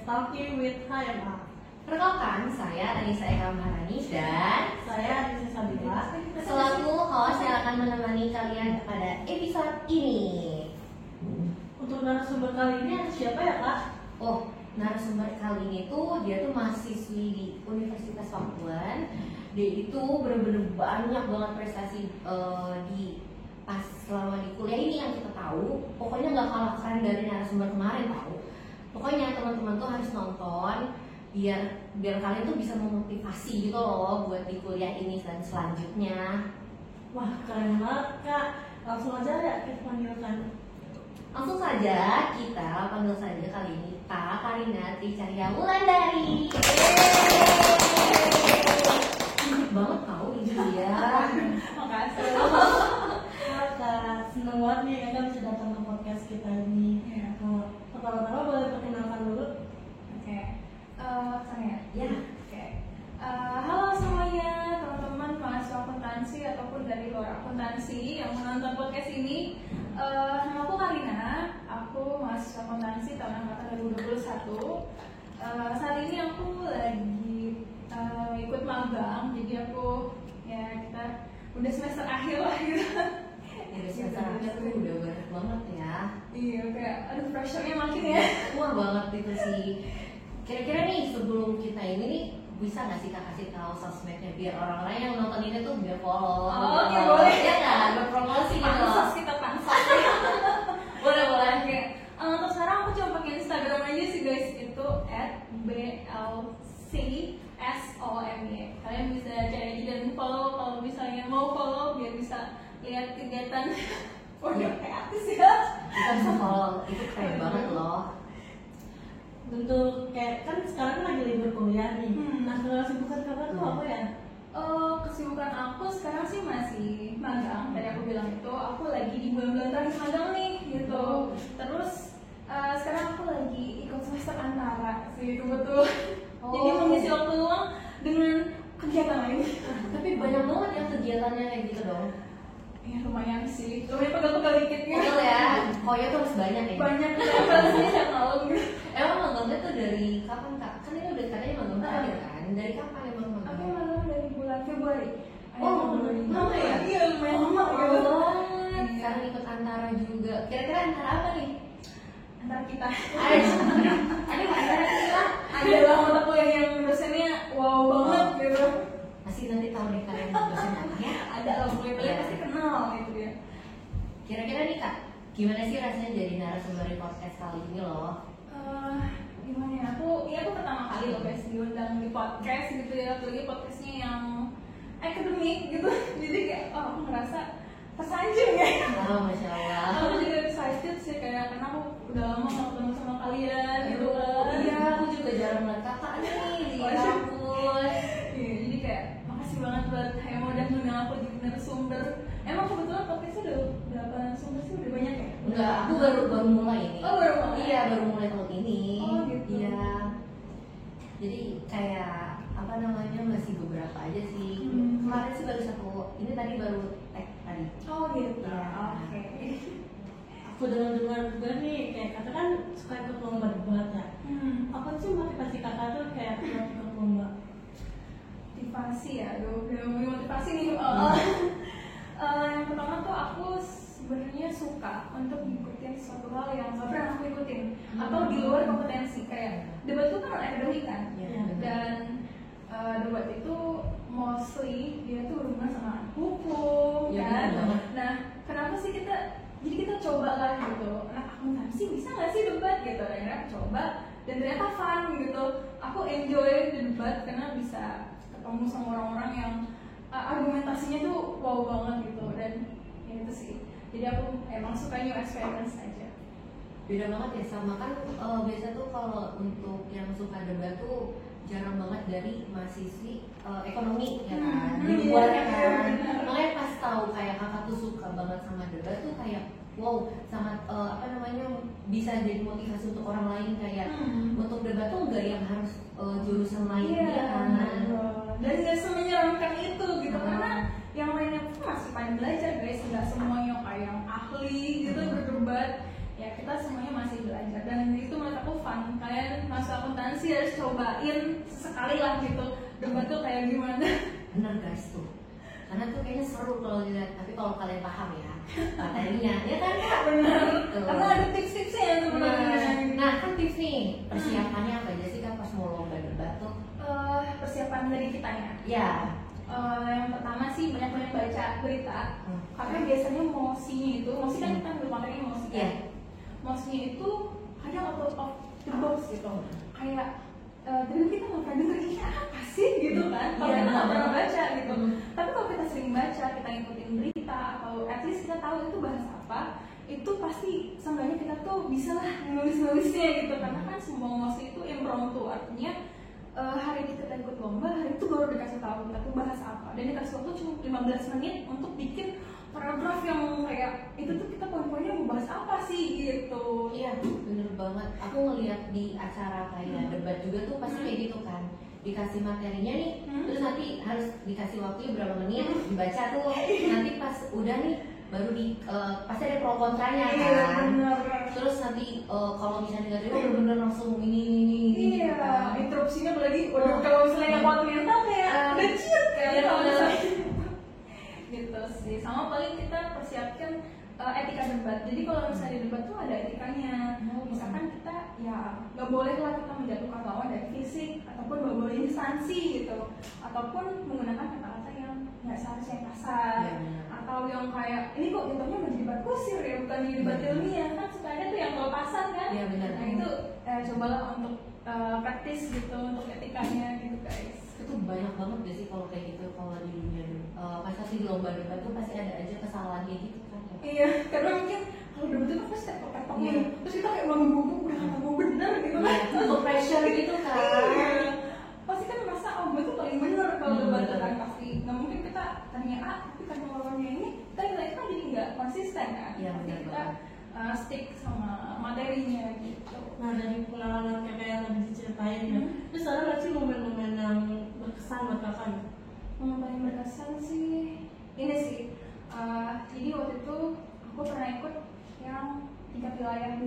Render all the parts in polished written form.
Talking with HMA. Perkenalkan, saya Anissa Eka Maharani dan saya Anissa Sabila selaku host yang akan menemani kalian pada episode ini. Untuk narasumber kali ini ada siapa ya Kak? Oh, narasumber kali ini tuh dia tuh mahasiswi di Universitas Pakuan. Dia itu bener-bener banyak banget prestasi di pas selama di kuliah ini yang kita tahu. Pokoknya nggak kalah keren dari narasumber kemarin tahu. Pokoknya teman-teman tuh harus nonton biar kalian tuh bisa memotivasi gitu loh buat di kuliah ini dan selanjutnya. Wah keren banget Kak. Langsung aja ya kita panggilkan. Langsung saja kita panggil saja kali ini Kak Karina Tricarya Wulandari. Cantik banget tau ini dia. Makasih. Kak, seneng banget nih Kakak bisa datang ke podcast kita ini. Pertama-tama boleh perkenalkan dulu. Oke. Saya. Ya. Oke. Halo semuanya, teman-teman mahasiswa akuntansi ataupun dari luar akuntansi yang menonton podcast ini. Nama aku Karina, aku mahasiswa akuntansi tahun angkatan 2021. Saat ini aku lagi ikut magang, jadi aku kita udah semester akhir lah gitu. Udah semester akhir tuh udah berat banget ya. Iya, kayak aduh pressure-nya makin ya. Wah banget itu sih. Kira-kira nih sebelum kita ini nih bisa nggak sih Kak kasih tahu sosmednya biar orang-orang yang nonton ini tuh biar follow. Oke, boleh. Ya nggak berpromosi gitu. Pansos kita pansos. Boleh. Oke. Untuk sekarang aku cuma pakai Instagram aja sih guys, itu @blcsome. Kalian bisa cari aja dan follow kalau misalnya mau follow biar bisa lihat kegiatan pondok artis ya. Kita bisa follow, itu keren banget loh. Untuk kayak kan sekarang lagi libur kuliah nih. Nah kesibukan Kakak tuh apa ya? Kesibukan aku sekarang sih masih magang. Tadi aku bilang itu aku lagi di bulan-bulan terakhir magang nih gitu. Terus sekarang aku lagi ikut semester antara sih kebetulan. Jadi mengisi waktu luang dengan kegiatan lain. Tapi banyak banget yang kegiatannya kayak gitu dong. Ya lumayan sih, lumayan pegal-pegal dikit gitu. Betul ya, koyo tuh harus banyak ya. Banyak sih tiap malam gitu. Emang magangnya tuh dari kapan Kak? Kan ini udah katanya magang terakhir kan? Dari kapan emang Aku magangnya? magang dari bulan Februari. Lama ya? Iya lumayan lama Oh, gitu. sekarang ikut antara juga. Kira-kira antara apa nih? Antara kita. Ada antara kita. Adalah mata kuliah yang dosennya wow banget gitu. Pasti nanti tahu deh kalian dosen apa ya. Ada lah mulai pasti kenal gitu ya. Kira-kira nih Kak, gimana sih rasanya jadi narasumber di podcast kali ini loh? Gimana ya? Aku pertama kali loh guys diundang di podcast gitu ya. Apalagi podcastnya yang akademik gitu. Jadi kayak aku ngerasa tersanjung ya. Oh, Masya Allah. Aku juga excited sih kayak karena aku udah lama gak ketemu sama kalian gitu kan. Iya, aku juga jarang ngeliat Kakak nih di kampus. Iya, jadi kayak makasih banget buat Hemo udah ngundang aku jadi narasumber. Emang kebetulan podcastnya udah berapa narasumber sih? Udah banyak ya? Enggak, aku baru mulai ini. Oh, baru mulai? Iya, baru mulai tahun ini. Oh, gitu. Iya. Jadi kayak apa namanya masih beberapa aja sih. Kemarin sih baru satu. Ini tadi baru tag tadi. Oh gitu. Iya. Oke. Aku dengar juga nih kayak Kakak kan suka ikut lomba debat ya. Apa sih motivasi Kakak tuh kayak buat ikut lomba? Motivasi ya, udah motivasi nih. Yang pertama tuh aku sebenarnya suka untuk ngikutin suatu hal yang gak pernah aku ikutin atau di luar kompetensi. Kayak debat itu kan akademik kan, dan debat itu mostly dia tuh berhubungan sama hukum kan. Nah, kenapa sih kita coba lah gitu. Nah, akuntansi bisa nggak sih debat gitu? Akhirnya aku coba dan ternyata fun gitu. Aku enjoy debat karena bisa ketemu sama orang-orang yang argumentasinya tuh wow banget gitu, dan ya itu sih. Jadi aku emang suka new experience aja. Beda banget ya sama kan biasa tuh kalau untuk yang suka debat tuh jarang banget dari mahasiswi ekonomi ya kan, di luarnya kan. Makanya pas tahu kayak Kakak tuh suka banget sama debat tuh kayak wow, sangat bisa jadi motivasi untuk orang lain kayak untuk debat tuh enggak yang harus jurusan lain ya kan. Dan nggak semenyeramkan itu gitu karena yang lainnya pun masih pada belajar guys, nggak semuanya kayak yang ahli gitu berdebat. Ya kita semuanya masih belajar dan itu menurut aku fun. Kalian masuk akuntansi nyobain sesekali lah gitu debat tuh kayak gimana. Bener guys tuh, karena tuh kayaknya seru kalau dilihat, tapi kalau kalian paham ya materinya, ya kan Kak? Bener. Tuh. Karena ada tips-tipsnya sebenarnya. Nah kan tips nih, persiapannya apa aja sih Kak pas mau lomba debat tuh? Persiapan dari kitanya. Ya. Yang pertama sih banyak-banyak baca berita. Karena biasanya mosi kan kita ambil materi mosi kan. Iya. Mosinya itu kadang out of the box gitu. Kayak dan kita nggak pernah denger ini apa sih gitu kan. Kalau Iya, kita nggak benar. pernah baca gitu. Tapi kalau kita sering baca, kita ngikutin berita atau at least kita tahu itu bahas apa, itu pasti seenggaknya kita tuh bisa lah nulis-nulisnya gitu. Karena kan semua mosi itu impromptu, artinya hari kita ikut lomba, hari itu baru dikasih tahu kita tuh bahas apa, dan dikasih waktu cuma 15 menit untuk bikin paragraf yang kayak itu tuh kita poin-poinnya mau bahas apa sih gitu. Iya, bener banget. Aku ngeliat di acara kayak debat juga tuh pasti kayak gitu kan. Dikasih materinya nih, terus nanti harus dikasih waktunya berapa menit, dibaca tuh. Nanti pas udah nih, baru pasti ada pro kontranya kan. Bener. Terus nanti kalau misalnya nggak terima bener-bener langsung ini Iya, gitu kan. interupsinya apalagi waduh kalau misalnya nggak kuat mental kayak udah ciut kan. Iya, Kalau bener. misalnya gitu sih. Sama paling kita persiapkan etika debat. Jadi kalau misalnya di debat tuh ada etikanya. Misalkan kita ya nggak boleh lah kita menjatuhkan lawan dari fisik ataupun bawa instansi gitu, ataupun menggunakan kata-kata yang nggak seharusnya kasar. Iya, bener. Atau yang kayak ini kok jatuhnya menjadi debat kusir ya, bukan di debat ilmiah kan, suka ada tuh yang kelepasan kan. Iya, benar. Nah itu cobalah untuk praktis gitu untuk etikanya gitu guys. Itu banyak banget gak sih kalau kayak gitu, kalau di dunia pasti di lomba debat tuh pasti ada aja kesalahannya gitu kan ya. Iya, karena mungkin kalau debat itu pasti tektok-tektok Iya. nih, terus kita kayak ngomong udah kata gue bener gitu kan. Untuk pressure gitu kan. Iya. Pasti kan merasa oh gue tuh paling bener kalau debat bener. kan, pasti nggak mungkin kita tanya A tapi kan lawannya ini kita nilai kan jadi nggak konsisten kan. Iya, Pasti bener kita stick sama materinya gitu. Nah dari pengalaman kakak yang tadi diceritain ya, terus ada nggak sih momen-momen yang berkesan buat kakak? Yang paling berkesan sih ini sih, jadi waktu itu aku pernah ikut yang tingkat wilayah 2.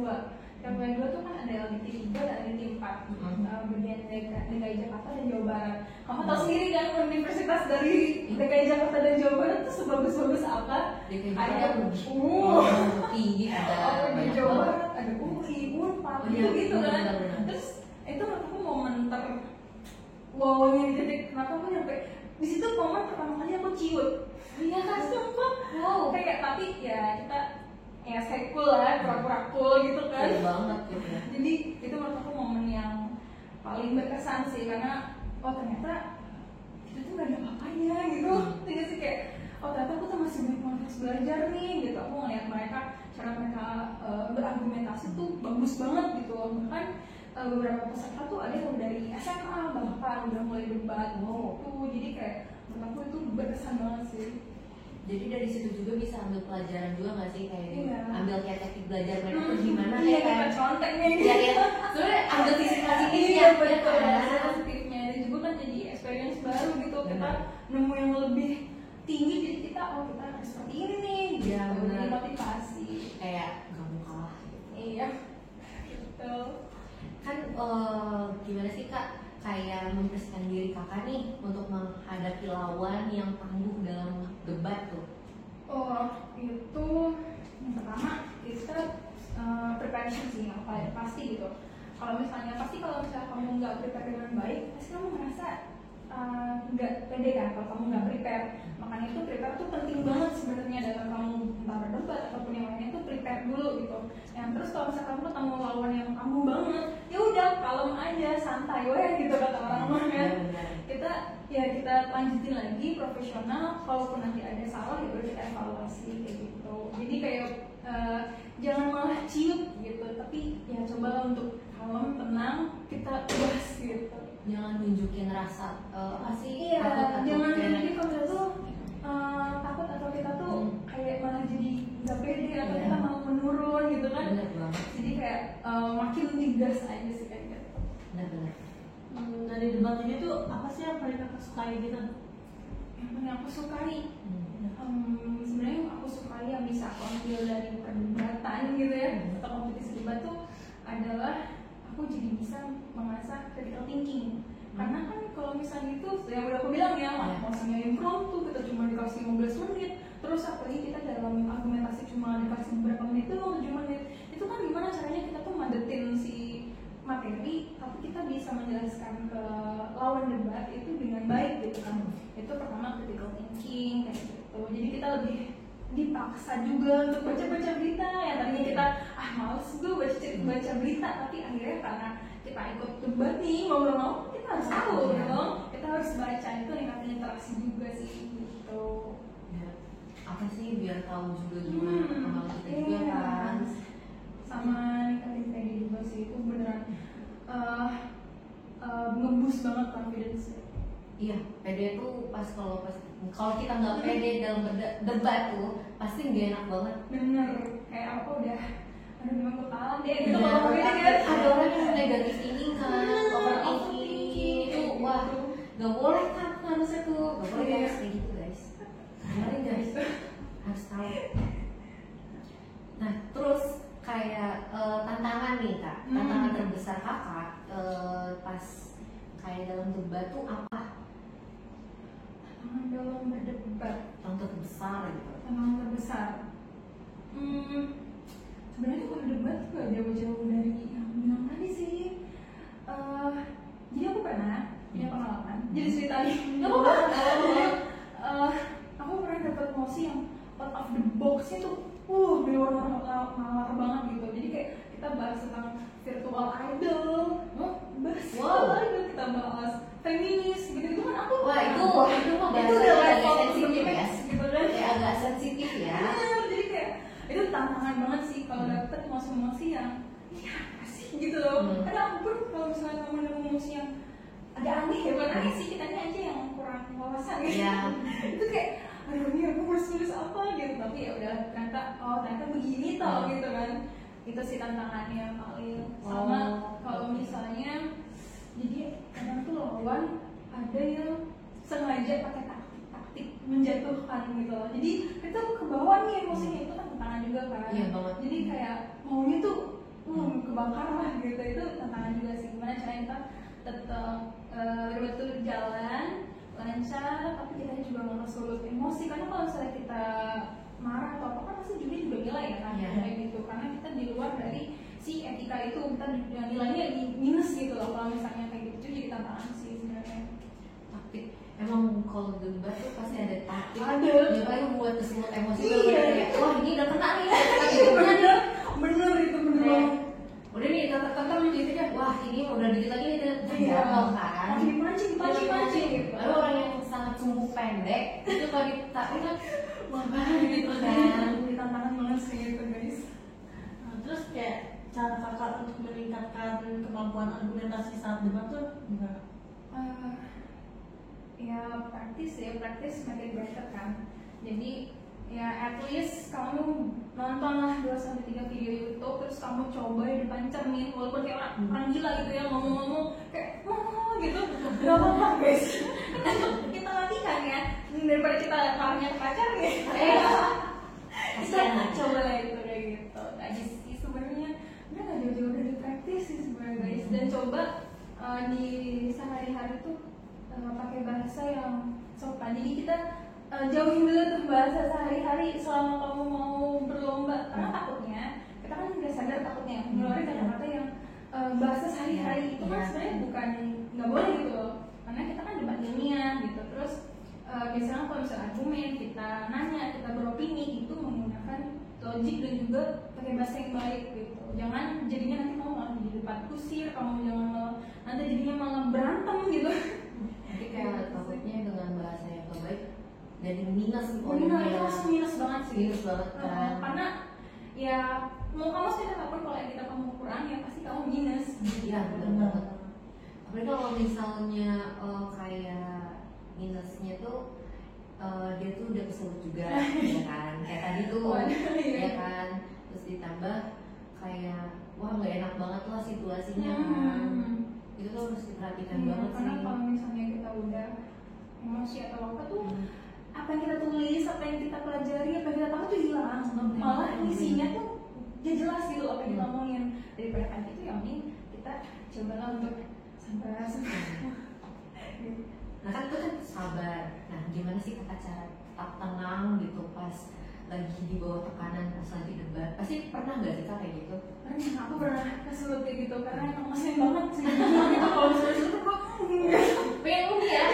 Tingkat wilayah 2 tuh kan ada LDT 3 dan LDT 4, bagian DKI Jakarta dan Jawa Barat. Kamu tahu sendiri kan universitas dari DKI Jakarta dan Jawa Barat tuh sebagus-bagus apa? DKI Ada Jakarta tinggi, ada di banyak Jawa banget. Barat, ada UI, Unpad, Iya, gitu kan. benar-benar. Terus itu menurut aku momen wownya di titik kenapa aku nyampe di situ, momen pertama kali aku ciut. Iya kan, sumpah. Wow. Kayak tapi ya kita ya saya cool lah, pura-pura cool gitu kan. Cool banget gitu ya. Jadi itu menurut aku momen yang paling berkesan sih, karena oh ternyata itu tuh gak ada apa-apanya gitu. Jadi sih kayak oh ternyata aku tuh masih banyak banget harus belajar nih gitu. Aku ngeliat mereka, cara mereka berargumentasi tuh bagus banget gitu. Bahkan beberapa peserta tuh ada yang dari SMA bahkan udah mulai debat gitu. Jadi kayak menurut aku itu berkesan banget sih. Jadi dari situ juga bisa ambil pelajaran juga nggak sih, kayak Iya. ambil kayak teknik belajar mereka tuh gimana Iya, ya kan? kita conteknya ini. Ya ya, sebenarnya ambil sisi positifnya Iya, ya betul. kan? Positifnya dan juga kan jadi experience baru gitu. Kita Benar. nemu yang lebih tinggi, jadi kita oh kita harus seperti ini nih. Iya, gitu. benar. Jadi motivasi. Kayak nggak mau kalah. Iya. Gitu. Kan gimana sih Kak, kayak mempersiapkan diri kakak nih untuk menghadapi lawan yang tangguh dalam debat tuh? Oh, itu yang pertama kita preparation sih yang paling pasti gitu. Kalau misalnya kamu nggak prepare dengan baik, pasti kamu merasa nggak pede kan kalau kamu nggak prepare. Makanya itu prepare tuh penting banget sebenarnya dalam kamu entah berdebat ataupun yang lainnya, tuh prepare dulu gitu. Yang terus kalau misalnya kamu ketemu lawan yang tangguh banget, ya udah kalem aja, santai weh gitu kata orang-orang kan. Kita lanjutin lagi profesional, kalaupun nanti ada salah ya baru kita evaluasi kayak gitu. Jadi kayak jangan malah ciut gitu, tapi ya cobalah untuk kalem, tenang, kita bahas gitu. Jangan nunjukin rasa apa sih? Iya, takut jangan kayak- jadi kalau kita tuh takut atau kita tuh kayak malah jadi nggak pede atau Iya. kita mau menurun gitu kan. Bener banget. Jadi kayak makin digas aja sih kayak gitu. Bener-bener. Dari debat ini tuh apa sih yang paling kakak sukai gitu? Yang paling aku sukai sebenarnya yang aku sukai yang bisa aku ambil dari perdebatan gitu ya, atau kompetisi debat tuh adalah aku jadi bisa mengasah critical thinking. Karena kan kalau misalnya itu yang udah aku bilang ya, maksudnya impromptu kita cuma dikasih 15 menit, terus apalagi kita dalam argumentasi cuma dikasih beberapa menit doang, 7 menit, itu kan gimana caranya kita tuh madetin si materi, tapi kita bisa menjelaskan ke lawan debat itu dengan baik gitu kan. Itu pertama critical thinking kayak gitu. Jadi kita lebih dipaksa juga untuk baca-baca berita ya, tadinya kita males gue baca berita, tapi akhirnya karena kita ikut debat nih ngobrol-ngobrol, kita harus tahu dong, kita harus baca, itu ningkatin interaksi juga sih gitu. Ya, apa sih biar tahu juga gimana pengalaman kita juga kan, sama ningkatin PD juga sih, itu beneran nge-boost banget confidence. Iya, PD tuh kalau kita nggak pede dalam debat tuh pasti nggak enak banget. Bener, kayak aku udah memang gue kalah deh gitu. Ya, kalau PD kan ada orang yang negatif ini kan, overthinking itu, wah nggak boleh kan harusnya tuh, nggak boleh guys kayak gitu guys. Kemarin guys harus tahu. Nah terus kayak tantangan nih kak, tantangan terbesar kakak pas kayak dalam debat tuh apa? dalam berdebat, Tantangan terbesar gitu. tantangan terbesar. Sebenarnya kalau debat tuh gak jauh-jauh dari yang bilang tadi sih. Jadi aku pernah punya pengalaman. Jadi ceritanya, nggak apa-apa. Aku pernah dapat mosi yang out of the box itu, di luar nalar banget gitu. Jadi kayak kita bahas tentang virtual idol, kita bahas feminis gitu kan aku. Wah itu mah bahasa udah agak level sensitif ya, gitu kan. Kayak agak sensitif ya. Jadi kayak itu tantangan banget sih kalau dapet mosi yang ya apa sih gitu loh. Karena aku pun kalau misalnya kamu nemu mosi yang agak aneh ya, bukan aneh sih, kitanya aja yang kurang wawasan gitu. Itu kayak aduh ini aku harus nulis apa gitu, tapi ya udah ternyata begini tau gitu kan. Itu sih tantangannya paling. Sama kalau misalnya jadi kadang tuh lawan ada yang sengaja pakai taktik menjatuhkan gitu loh. Jadi kita ke bawah nih emosinya, itu kan tantangan juga kan. Iya banget. Jadi kayak maunya tuh kebakar lah gitu, itu tantangan juga sih. Gimana caranya kita tetap betul jalan lancar, tapi kita juga nggak ngesulut emosi. Karena kalau misalnya kita marah atau apa kan pasti juga nilai ya kan, kayak gitu. Karena kita di luar dari si etika itu, kita nilainya di minus gitu loh kalau misalnya kayak gitu. Jadi tantangan sih sebenarnya. Taktik emang kalau debat tuh pasti ada taktik. Ada. Ya paling buat keselut emosi. Iya. Kayak wah ini udah kena nih. Bener itu bener. Udah nih tetap gitu aja. Wah ini udah dikit lagi nih jatuh kan. Pancing gitu. Lalu orang yang sangat sumbu pendek itu kalau ditaktik kan gitu kan. Ini tantangan banget sih gitu guys. Nah, terus kayak cara kakak untuk meningkatkan kemampuan argumentasi saat debat tuh gimana? Ya praktis makin better kan. Jadi ya at least kamu nontonlah 2-3 video YouTube, terus kamu coba di depan cermin, walaupun kayak orang gila gitu ya, ngomong-ngomong kayak gitu, gak apa-apa guys. Kita latihan ya, daripada kita marahnya ke pacar ya. Kita coba lah itu kayak gitu. Aja sih sebenarnya, udah gak jauh-jauh dari praktis sih sebenarnya guys. Dan coba di sehari-hari tuh pakai bahasa yang sopan. Jadi kita jauhin dulu tuh bahasa sehari-hari selama kamu mau berlomba, karena takutnya kita kan udah sadar takutnya ngeluarin kata-kata yang bahasa sehari-hari itu kan sebenarnya bukan nggak boleh gitu loh, karena kita kan debat ilmiah gitu. Terus biasanya kalau misalnya argumen kita nanya, kita beropini itu menggunakan logik dan juga pakai bahasa yang baik gitu. Jangan jadinya nanti kamu malah jadi debat kusir, kamu jangan malah nanti jadinya malah berantem gitu. Jadi kayak takutnya dengan bahasa yang baik jadi minus nih. Benar, itu langsung minus banget sih. Minus banget kan. Karena ya mau kamu cerita apapun, kalau kita kamu kurang ya pasti kamu minus. Iya benar banget. Tapi kalau misalnya kayak minusnya tuh dia tuh udah kesulut juga ya kan, kayak tadi tuh ya kan, terus ditambah kayak wah nggak enak banget lah situasinya kan. Itu tuh harus diperhatikan banget karena sih. kalau misalnya kita udah emosi atau apa tuh, apa yang kita tulis, apa yang kita pelajari, apa yang kita tahu tuh hilang. Malah isinya tuh ya jelas gitu apa yang kita omongin. Daripada kan itu yang penting kita cobalah untuk sabar. Nah kan itu kan sabar. Nah gimana sih kakak cara tetap tenang gitu pas lagi di bawah tekanan pas lagi debat? Pasti pernah nggak sih kak kayak gitu? Pernah, aku pernah kesulut kayak gitu karena emang ngeselin banget sih. Gitu kalau misalnya itu kok pengen ya,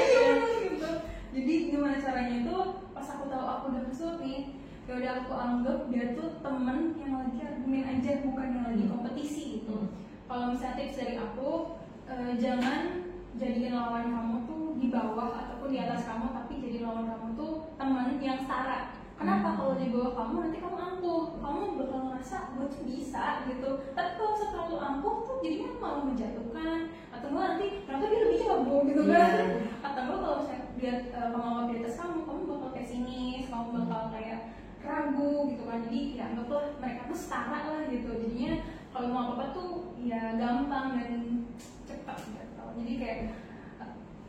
gitu. Jadi gimana caranya itu pas aku tahu aku udah kesulut nih, ya udah aku anggap dia tuh temen yang lagi argumen aja, bukan yang lagi kompetisi gitu. Kalau misalnya tips dari aku, jangan jadiin lawan kamu tuh di bawah ataupun di atas kamu, tapi jadi lawan kamu tuh teman yang setara. Kenapa? Kalau di bawah kamu nanti kamu ampuh, kamu bakal ngerasa gue tuh bisa gitu. Tapi kalau terlalu ampuh tuh jadinya malah menjatuhkan, atau enggak nanti kenapa dia lebih jago gitu kan? Atau enggak kalau misalnya dia kemauan di atas kamu bakal kayak sinis, kamu bakal kayak ragu gitu kan. Jadi ya anggaplah mereka tuh setara lah gitu. Jadinya kalau mau apa-apa tuh ya gampang dan cepat gitu. Jadi kayak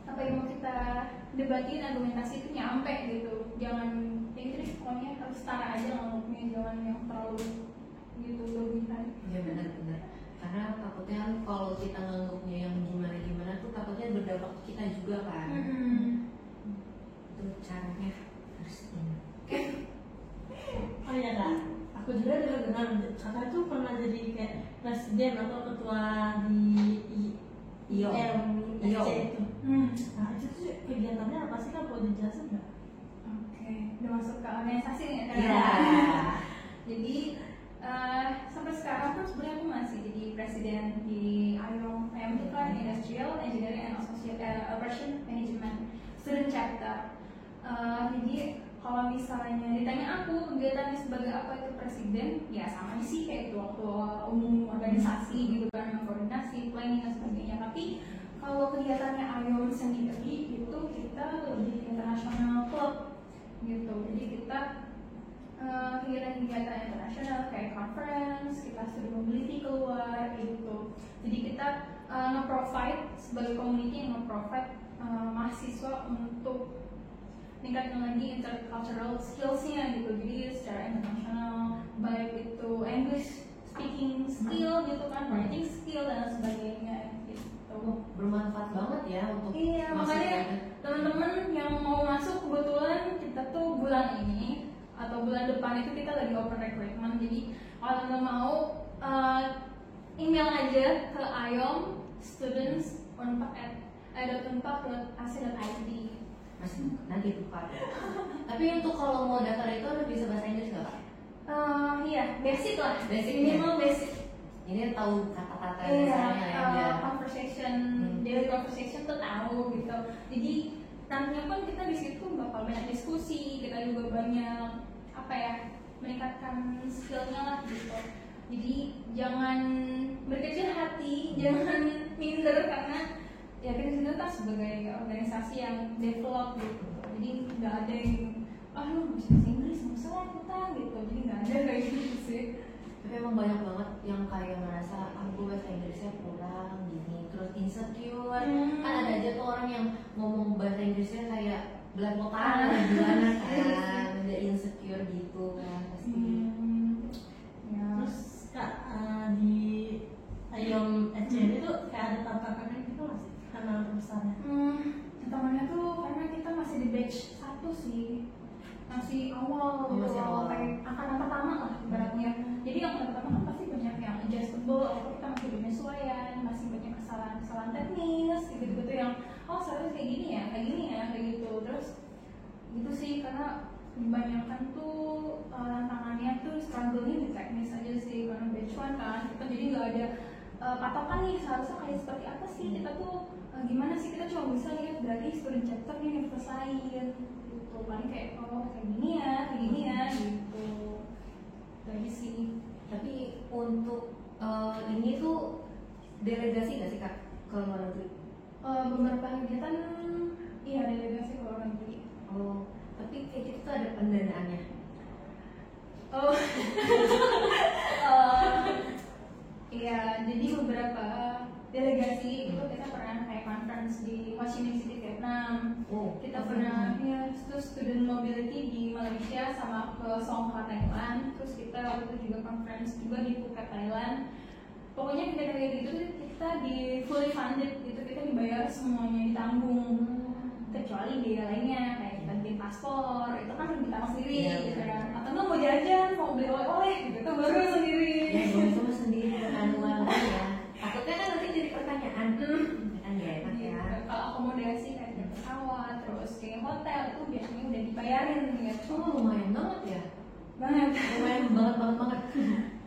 apa yang mau kita debatin, argumentasi itu nyampe gitu. Jangan ya gitu deh, pokoknya harus setara aja ngomongnya, jangan yang terlalu gitu berlebihan. Ya benar-benar. Karena takutnya kan kalau kita nganggupnya yang gimana-gimana tuh takutnya berdampak ke kita juga kan. Itu caranya harus ini. Oh iya kak, aku juga dengar kakak itu pernah jadi kayak presiden atau ketua di IMSC itu. Nah itu tuh kegiatannya apa sih kak, boleh dijelasin nggak? Oke, udah masuk ke organisasi nih kan? Iya. Jadi sampai sekarang pun sebenarnya aku masih jadi presiden di IOM. IOM itu kan Industrial Engineering and Operation Management Student Chapter. Jadi kalau misalnya ditanya aku kegiatannya sebagai apa itu presiden, ya sama sih kayak ketua umum organisasi gitu kan, koordinasi, planning dan sebagainya. Tapi kalau kegiatannya IOM sendiri itu kita lebih internasional club gitu. Jadi kita kegiatan-kegiatan internasional kayak conference, kita studi mobility keluar gitu. Jadi kita nge-provide sebagai community yang nge-provide mahasiswa untuk meningkatkan lagi intercultural skills-nya gitu. Jadi secara internasional, baik itu English speaking skill gitu kan, writing skill dan sebagainya gitu. Bermanfaat banget ya untuk iya, makanya teman-teman yang mau masuk, kebetulan kita tuh bulan ini atau bulan depan itu kita lagi open recruitment. Jadi kalau teman mau email aja ke IOM students.unpad@unpad.ac.id. Nanti buka. Tapi untuk kalau mau daftar itu harus bisa bahasa Inggris nggak kak? Iya, basic lah, minimal basic. Ini tahu kata-kata Iya, misalnya conversation, daily conversation tuh tahu gitu. Jadi nantinya pun kita di situ bakal banyak diskusi, kita juga banyak apa ya, meningkatkan skillnya lah gitu. Jadi jangan berkecil hati, jangan minder karena ya kita juga kan sebagai organisasi yang develop gitu. Jadi nggak ada yang lu bisa bahasa Inggris nggak usah lah kita gitu. Jadi nggak ada kayak gitu sih. Tapi emang banyak banget yang kayak merasa gue bahasa Inggrisnya kurang gini, terus insecure. Kan ada aja tuh orang yang ngomong bahasa Inggrisnya kayak belepotan gimana kan, ada insecure gitu kan pasti. Ya. Terus kak di IOM SCN itu kayak ada tantangannya gitu nggak sih? Tantangan terbesarnya? Tantangannya tuh karena kita masih di batch 1 sih, masih awal gitu, kayak angkatan pertama lah ibaratnya. Jadi angkatan pertama kan pasti banyak yang adjustable, atau kita masih penyesuaian, masih banyak kesalahan teknis gitu-gitu yang seharusnya kayak gini ya, kayak gitu. Terus gitu sih, karena kebanyakan tuh tantangannya tuh struggle-nya di teknis aja sih, karena batch 1 kan kita jadi nggak ada patokan nih seharusnya kayak seperti apa sih kita tuh, gimana sih, kita cuma bisa lihat dari student chapter yang kita selesain gitu. Paling kayak kayak gini ya gitu. Jadi sih. Tapi untuk ini tuh delegasi nggak sih kak ke luar negeri? Beberapa kegiatan iya delegasi ke luar negeri. Oh, tapi kayak gitu tuh ada pendanaannya. Iya, jadi beberapa delegasi itu kita pernah kayak conference di Ho Chi Minh City, Vietnam. Kita pernah ya student mobility di Malaysia sama ke Songkla, Thailand. Terus kita waktu itu juga conference juga di Phuket, Thailand. Pokoknya kegiatan kayak gitu kita di fully funded gitu, kita dibayar semuanya, ditanggung, kecuali biaya lainnya kayak kita bikin paspor itu kan harus ditanggung sendiri gitu kan, atau nggak mau jajan, mau beli oleh-oleh gitu itu baru sendiri. Ya gue cuma sendiri dengan uang ya. Takutnya kan nanti jadi pertanyaan kan ya enak ya. Kalau akomodasi kayak di pesawat, terus kayak hotel itu biasanya udah dibayarin gitu. Oh lumayan banget ya. Banget. Lumayan banget.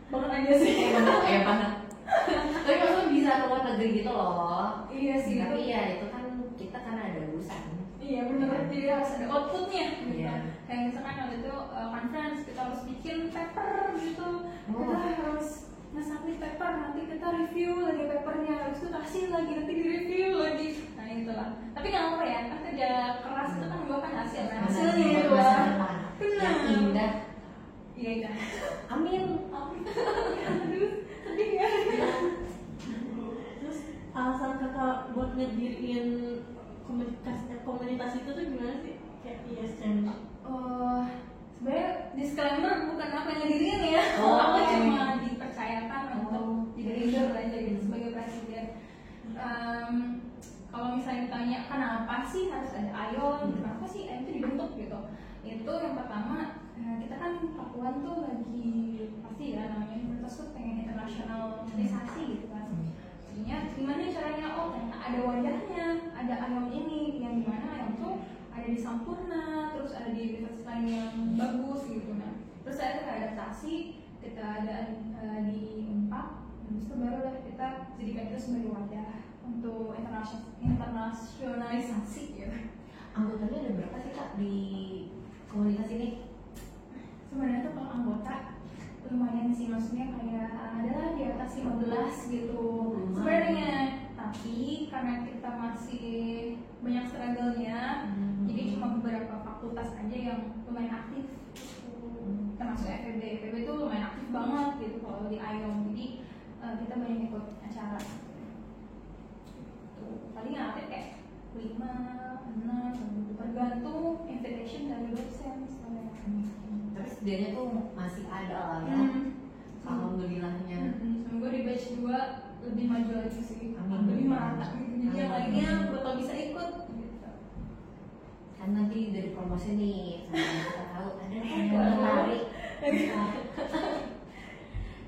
Banget aja sih. Banget. Tapi maksudnya bisa keluar negeri gitu loh. Iya sih. Tapi ya itu kan kita kan ada urusan. Iya benar, jadi harus ada outputnya gitu. Iya. Kayak misalkan waktu itu conference kita harus bikin paper gitu, kita harus nge-submit paper, nanti kita review lagi papernya, habis itu kasih lagi, nanti di-review lagi. Nah itulah. Tapi nggak apa ya, kan kerja keras itu kan membuahkan hasil. Nah, hasilnya itu lah. Yang indah. Iya kan. Amin. Aduh, sedih ya. Terus alasan kakak buat ngediriin komunitas itu tuh gimana sih? Kayak ISM. Sebenarnya disclaimer bukan apa yang ngediriin ya. Aku cuma dipercayakan untuk jadi leader aja gitu sebagai presiden. Kalau misalnya ditanya kenapa sih harus ada ION, kenapa sih ION itu dibentuk gitu? Itu yang pertama, kita kan Pakuan tuh lagi pasti ya namanya universitas tuh pengen internasionalisasi gitu kan. Jadinya gimana caranya? Oh ternyata ada wadahnya, ada ION ini yang dimana ION tuh ada di Sampurna, terus ada di universitas lain yang bagus gitu kan. Terus saya kita adaptasi, kita ada di Unpad, habis itu barulah kita jadikan itu sebagai wadah untuk internasionalisasi gitu. Anggotanya ada berapa sih Kak di komunitas ini? Sebenarnya tuh kalau anggota lumayan sih, maksudnya kayak adalah di atas 15 gitu sebenarnya, tapi karena kita masih banyak struggle-nya, jadi cuma beberapa fakultas aja yang lumayan aktif, termasuk FEB itu lumayan aktif banget gitu kalau di IOM, jadi kita banyak ikut acara tuh, paling aktif kayak 5, 6, tergantung invitation dari dosen sebenarnya. Tapi setidaknya tuh masih ada lah ya. Alhamdulillahnya. Semoga di batch 2 lebih maju lagi sih. Amin. Lebih merata gitu. Jadi yang lainnya bakal bisa ikut gitu. Kan nanti dari promosi nih, sampai kita tahu ada yang menarik.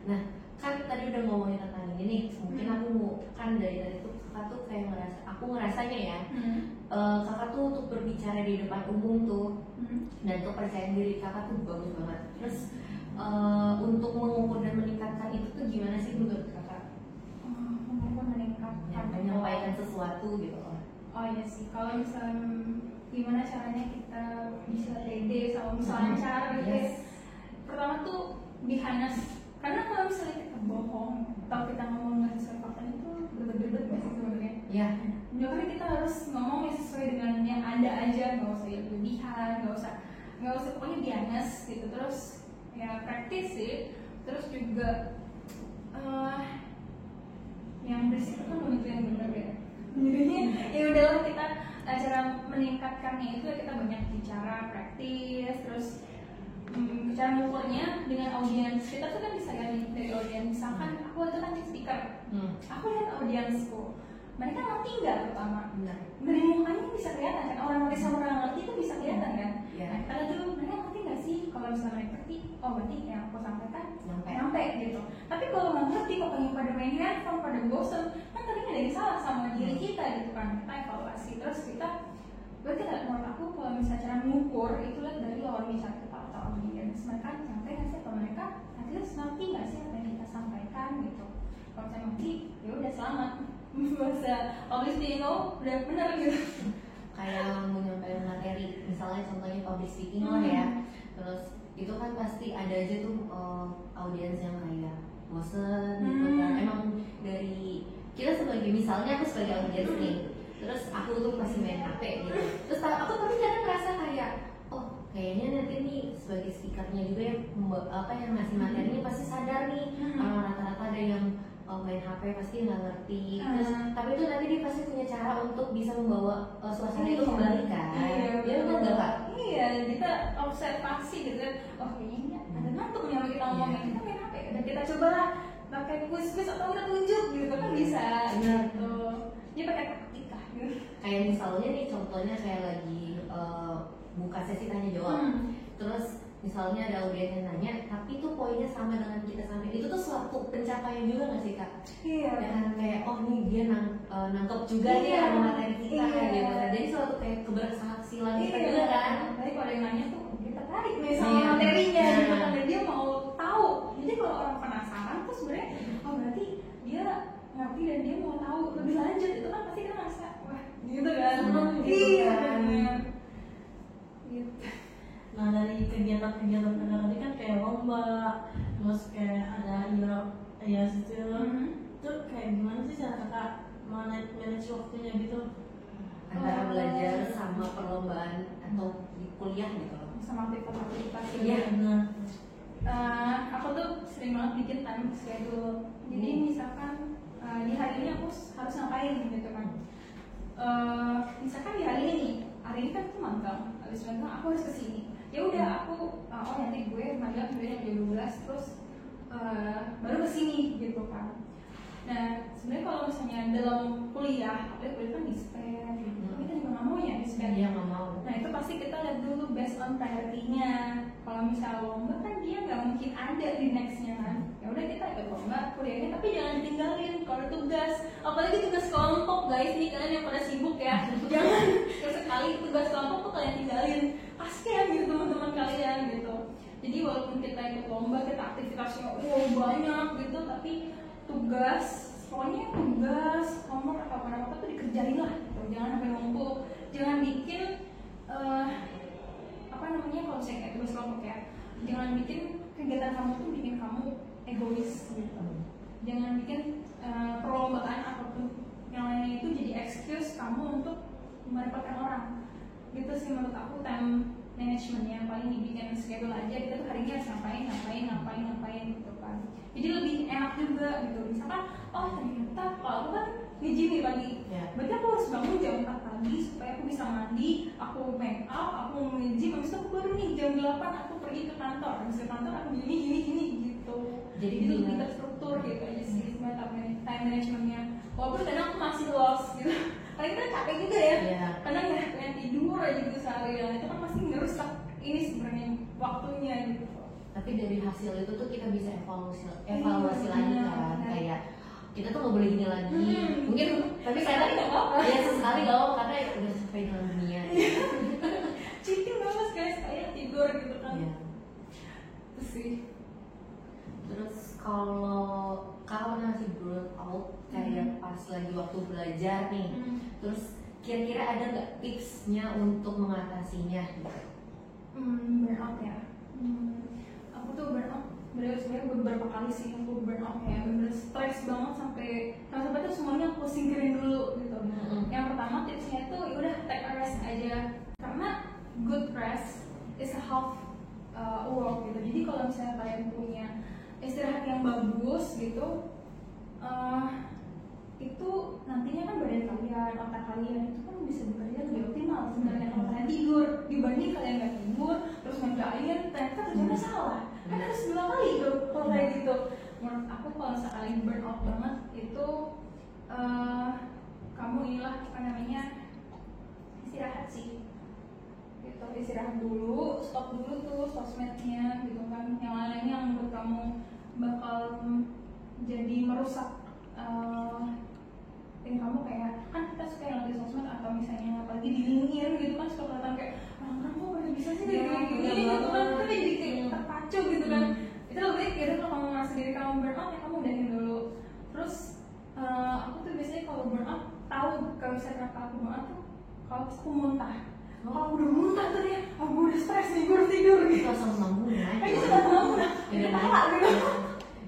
Nah, kan tadi udah ngomongin tentang ini nih. Mungkin aku kan dari tadi tuh kakak tuh kayak ngerasanya ya, kakak tuh untuk berbicara di depan umum tuh dan kepercayaan diri kakak tuh bagus banget. Terus untuk mengukur dan meningkatkan itu tuh gimana sih menurut kakak? Mengukur meningkatkan. Ya, menyampaikan sesuatu gitu loh. Oh iya sih, kalau misalnya gimana caranya kita bisa pede sama bisa lancar gitu. Pertama tuh behind us. Karena kalau misalnya kita bohong atau kita ngomong nggak sesuai fakta itu berbeda sih sebenarnya. Ya. Makanya kita harus ngomong yang sesuai dengan yang ada aja, nggak usah yang berlebihan, nggak usah pokoknya biasa gitu. Terus ya praktis sih. Terus juga yang bersih itu kan bentuk yang benar ya. Jadinya ya udahlah kita cara meningkatkannya itu kita banyak bicara, praktis, terus cara mengukurnya dengan audiens. Kita tuh kan bisa lihat dari audiens, misalkan aku itu kan speaker, aku lihat audiensku, mereka ngerti nggak pertama? Dari mukanya bisa kelihatan kan, orang ngerti itu bisa kelihatan kan? Nah, kita lihat dulu mereka ngerti nggak sih? Kalau misalnya mereka ngerti, oh berarti yang aku sampaikan nyampe gitu. Tapi kalau nggak ngerti, kok pengen pada main handphone, pada bosen, kan tadi ada yang salah sama diri kita gitu kan. Kita evaluasi, terus kita berarti menurut aku kalau misalnya cara mengukur itu lihat dari lawan bicara kita atau audiens, mereka nyampe nggak sih, atau mereka at least ngerti nggak sih apa yang kita sampaikan gitu. Kalau saya ngerti, ya udah selamat. Bahasa public speaking udah benar gitu. Kayak menyampaikan materi, misalnya contohnya public speaking lah ya. Terus itu kan pasti ada aja tuh audiens yang kayak bosen gitu kan. Emang dari kita sebagai, misalnya aku sebagai audiens nih, terus aku tuh masih main HP gitu. Terus aku tapi kadang ngerasa kayak, oh kayaknya nanti nih sebagai speakernya juga yang yang ngasih materinya pasti sadar nih. Rata-rata ada yang main HP pasti nggak ngerti. Terus tapi itu nanti dia pasti punya cara untuk bisa membawa suasana itu kembali kan. Dia benar nggak Kak? Iya, kita observasi gitu. Oh kayaknya ada ngantuk nih kalau kita ngomongin, kita main HP. Dan kita cobalah pakai kuis-kuis atau udah tunjuk gitu kan bisa Benar. gitu. Dia pakai taktika gitu. Kayak misalnya nih contohnya kayak lagi buka sesi tanya jawab. Terus misalnya ada audiens yang nanya, tapi tuh poinnya sama dengan kita sampaikan. Itu tuh suatu pencapaian juga nggak sih Kak? Iya. Dan kayak oh nih dia nangkep juga nih Iya. sama materi kita Iya. gitu kan. Jadi suatu kayak keberhasilan kita Iya. juga kan. Tapi kalau yang nanya tuh dia tertarik nih sama Iya. materinya Nah. gitu kan, dan dia mau tahu. Jadi kalau orang penasaran tuh sebenarnya oh berarti dia ngerti dan dia mau tahu lebih lanjut, itu kan pasti kan rasa wah gitu kan. Gitu Iya kan. benar. Gitu. Nah dari kegiatan-kegiatan kakak tadi kan kayak lomba, terus kayak ada IELTS itu, itu kayak gimana sih cara kakak manage waktunya gitu? Antara belajar sama perlombaan atau di kuliah gitu loh. Sama aktivitas Iya. Nah, aku tuh sering banget bikin time schedule. Jadi misalkan di hari ini aku harus ngapain gitu kan. Misalkan di hari ini kan aku magang, habis magang aku harus kesini. Ya udah aku nanti gue magang sebenarnya jam 12 terus baru kesini gitu kan. Nah sebenarnya kalau misalnya dalam kuliah, apalagi kuliah kan dispen, gitu. Tapi kan juga nggak mau ya dispen. Dia nggak mau. Nah itu pasti kita lihat dulu based on priority-nya. Kalau misalnya lomba kan dia nggak mungkin ada di next-nya kan. Ya udah kita ikut lomba, kuliahnya tapi jangan tinggalin kalau tugas. Apalagi tugas kelompok guys, nih kalian yang pada sibuk ya. Jangan sekali tugas kelompok tuh kalian tinggalin. Kasian gitu teman-teman kalian gitu. Jadi walaupun kita ikut lomba, kita aktivitasnya banyak gitu, tapi tugas, pokoknya tugas, homework atau apa tuh dikerjain lah gitu. Jangan sampai numpuk, jangan bikin kalau misalnya kayak tugas kelompok ya, jangan bikin kegiatan kamu tuh bikin kamu egois gitu. Jangan bikin perlombaan ataupun yang lainnya itu jadi excuse kamu untuk merepotkan orang. Gitu sih menurut aku time management yang paling dibikin schedule aja, kita tuh hari ini harus ngapain gitu kan. Jadi lebih enak juga gitu. Misalkan ternyata kalau aku kan nge-gym nih pagi, berarti aku harus bangun jam 4 pagi supaya aku bisa mandi, aku make up, aku nge-gym, habis itu aku baru nih jam 8 aku pergi ke kantor. Habis ke kantor aku gini gitu. Jadi lebih terstruktur gitu aja sih sebenarnya time managementnya. Walaupun kadang aku masih lost gitu. Karena kita capek juga ya. Kadang ya pengen tidur aja gitu seharian. Itu kan pasti ngerusak ini sebenarnya waktunya gitu. Tapi dari hasil itu tuh kita bisa evaluasi lagi kan, kayak kita tuh nggak boleh gini lagi. Mungkin tapi kadang nggak apa-apa. Ya sesekali nggak apa karena udah sampai dalam dunia. Cheating banget guys, kayak tidur gitu kan. Iya. Itu sih. Terus kalau masih burn out kayak pas lagi waktu belajar nih, terus kira-kira ada nggak tipsnya untuk mengatasinya gitu? Burn out ya. Aku tuh burn out sebenarnya beberapa kali sih aku burn out ya, bener stres banget sampai tuh semuanya aku singkirin dulu gitu. Yang pertama tipsnya itu ya udah take a rest aja, karena good rest is a half work gitu. Jadi kalau misalnya kalian punya istirahat yang bagus gitu, itu nantinya kan badan kalian, otak kalian itu kan bisa bekerja lebih optimal sebenarnya kalau kalian tidur dibanding kalian nggak tidur terus ngerjain ternyata kerjanya salah. Kan harus 2 kali tuh kalau kayak gitu. Menurut aku kalau sekali burn out banget itu kamu istirahat sih gitu, istirahat dulu, stop dulu tuh sosmednya gitu kan, yang lainnya yang menurut kamu bakal jadi merusak dan kamu kayak kan kita suka yang lagi sosmed atau misalnya apalagi dilingin gitu kan suka kelihatan kayak orang kok pada bisa sih kayak gini gitu kan, kita jadi kayak terpacu gitu kan. Itu lebih baik ya kalau kamu ngerasa diri kamu burn out ya kamu udahin dulu. Terus aku tuh biasanya kalau burn out tahu kalau misalnya aku burn out tuh kalau aku muntah. Kalau aku udah muntah tuh ya, aku udah stres nih, gue harus tidur gitu. Langsung nanggung ya. Kayaknya sudah nanggung dah. Gitu.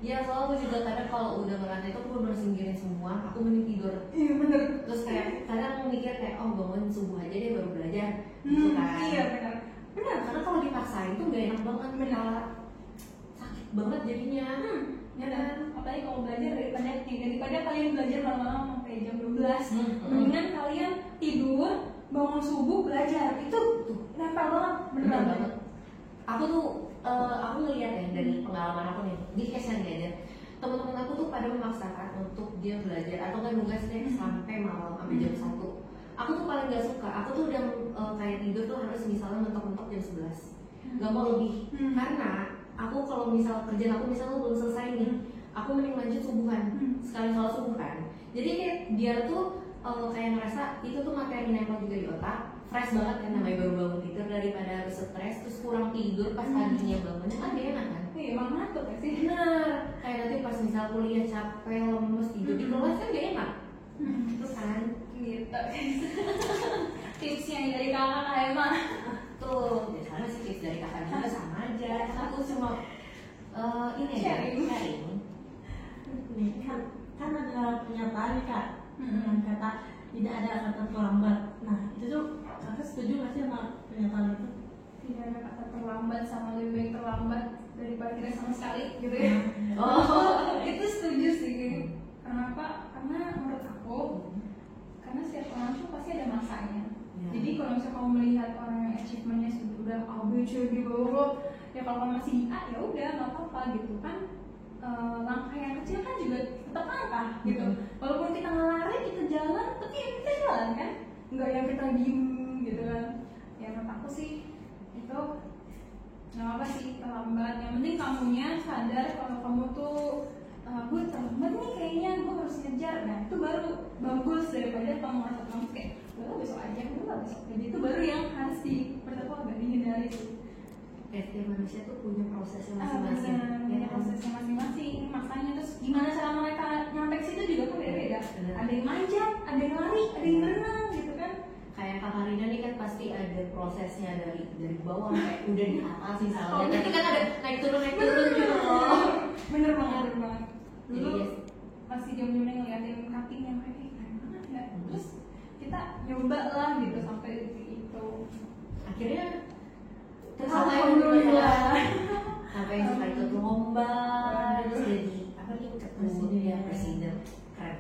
Ya soalnya aku juga kadang kalau udah ngerantai itu aku bener singkirin semua, aku mending tidur. Iya bener. Terus kayak kadang mikir kayak bangun subuh aja deh baru belajar gitu kan. Iya benar. Karena kalau dipaksain tuh gak enak banget, malah sakit banget jadinya. Ya kan, apalagi kalau belajar daripada kalian belajar malam-malam sampai jam 12, mendingan kalian tidur, bangun subuh belajar. Itu nempel banget, beneran banget. Aku tuh aku ngeliat ya dari pengalaman aku nih, di case aja teman-teman aku tuh pada memaksakan untuk dia belajar atau kan nugasnya sampai malam sampai jam 1. Aku tuh paling gak suka, aku tuh udah kayak tidur tuh harus misalnya mentok-mentok jam 11, gak mau lebih. Karena aku kalau misal kerjaan aku misalnya belum selesai nih, aku mending lanjut subuhan, sekali sholat subuh kan. Jadi kayak dia tuh kayak ngerasa itu tuh materi nempel juga di otak, fresh banget kan, namanya baru bangun tidur, daripada harus stres terus kurang tidur pas paginya bangunnya kan dia enak kan. Iya, emang ngantuk gak sih? Bener, kayak nanti pas misal kuliah capek lemes tidur di kelas kan gak enak. Terus kan Gitu guys. Tipsnya dari kakak emang. tuh biasanya sih tips dari kakak juga sama aja, aku cuma ini Sharing. sharing. Nih kan ada pernyataan nih kak, yang kata tidak ada kata terlambat. Nah itu tuh kakak setuju nggak sih sama pernyataan itu? Tidak ada kata terlambat, sama lebih baik terlambat daripada tidak sama sekali gitu ya. Itu setuju sih. Kenapa? Karena menurut aku, karena setiap orang tuh pasti ada masanya. Jadi kalau misalnya kamu melihat orang yang achievementnya sudah A, B, C, D, ya kalau kamu masih di A ya udah nggak apa-apa gitu kan. Langkah yang kecil kan juga tetap langkah gitu. Walaupun kita ngelari, kita jalan, tapi ya kita jalan kan, nggak yang kita diem gitu kan. Ya menurut aku sih itu nggak apa sih terlambat. Yang penting kamunya sadar kalau kamu tuh gue terlambat nih kayaknya, gue harus ngejar. Nah itu baru bagus daripada kamu merasa kamu kayak gue besok aja, gue besok. Jadi itu baru yang harus menurut aku agak dihindari sih. Setiap manusia tuh punya prosesnya masing-masing. Punya prosesnya masing-masing, masanya. Terus gimana cara mereka nyampe ke situ juga kan beda-beda. Ada yang manjat, ada yang lari, ada yang berenang gitu kan. Kayak Kak Karina nih kan pasti ada prosesnya dari bawah sampai udah di atas misalnya. Nanti kan ada naik turun gitu loh. Bener banget. Dulu Jadi, masih jam-jamnya ngeliatin kakinya mereka keren banget ya. Terus kita nyoba lah gitu sampai detik itu. akhirnya Alhamdulillah. sampai suka ikut lomba, terus jadi apa nih presiden keren.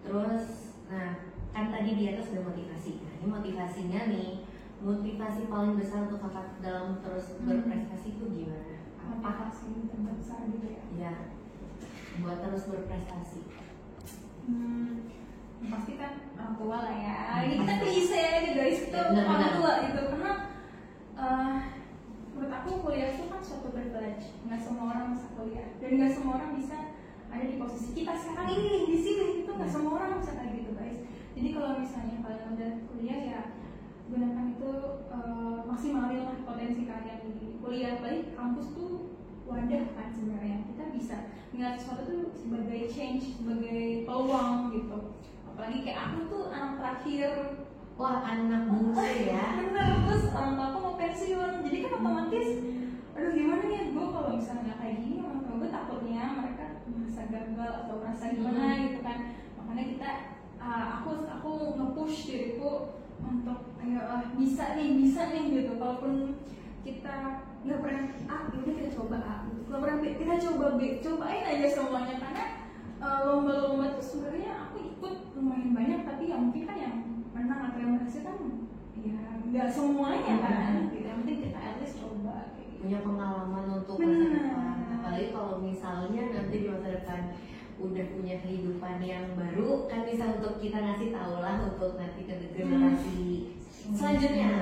Terus, nah kan tadi di atas udah motivasi. Nah ini motivasinya nih, motivasi paling besar untuk kakak dalam terus berprestasi itu gimana? Motivasi terbesar gitu ya. Ya, buat terus berprestasi. Pasti kan orang tua lah ya. Ini kita klise nih guys, itu orang tua gitu. Karena menurut aku kuliah itu kan suatu privilege. Nggak semua orang bisa kuliah dan nggak semua orang bisa ada di posisi kita sekarang ini di sini. Itu nggak semua orang bisa kayak gitu guys. Jadi kalau misalnya kalian udah kuliah ya gunakan itu, maksimalin lah potensi kalian di kuliah. Baik kampus tuh wadah kan sebenarnya, kita bisa ngeliat sesuatu tuh sebagai change, sebagai peluang gitu. Apalagi kayak aku tuh anak terakhir. Wah, anak bungsu ya. Bener, terus orang tua aku mau pensiun, jadi kan otomatis aduh gimana ya gue kalau misalnya nggak kayak gini, orang tua gue takutnya mereka merasa gagal atau merasa gimana gitu kan. Makanya kita aku nge-push diriku untuk ayo bisa nih gitu. Kalaupun kita nggak pernah A, udah kita coba A. Nggak pernah B, kita coba B. Cobain aja semuanya, karena lomba-lomba tuh sebenarnya aku ikut lumayan banyak, tapi ya mungkin kan yang menang atau yang berhasil kan ya nggak semuanya kan. Yang penting kita at least coba. Punya pengalaman untuk masa depan. Apalagi kalau misalnya nanti di masa depan udah punya kehidupan yang baru, kan bisa untuk kita ngasih tahu lah untuk nanti ke generasi selanjutnya.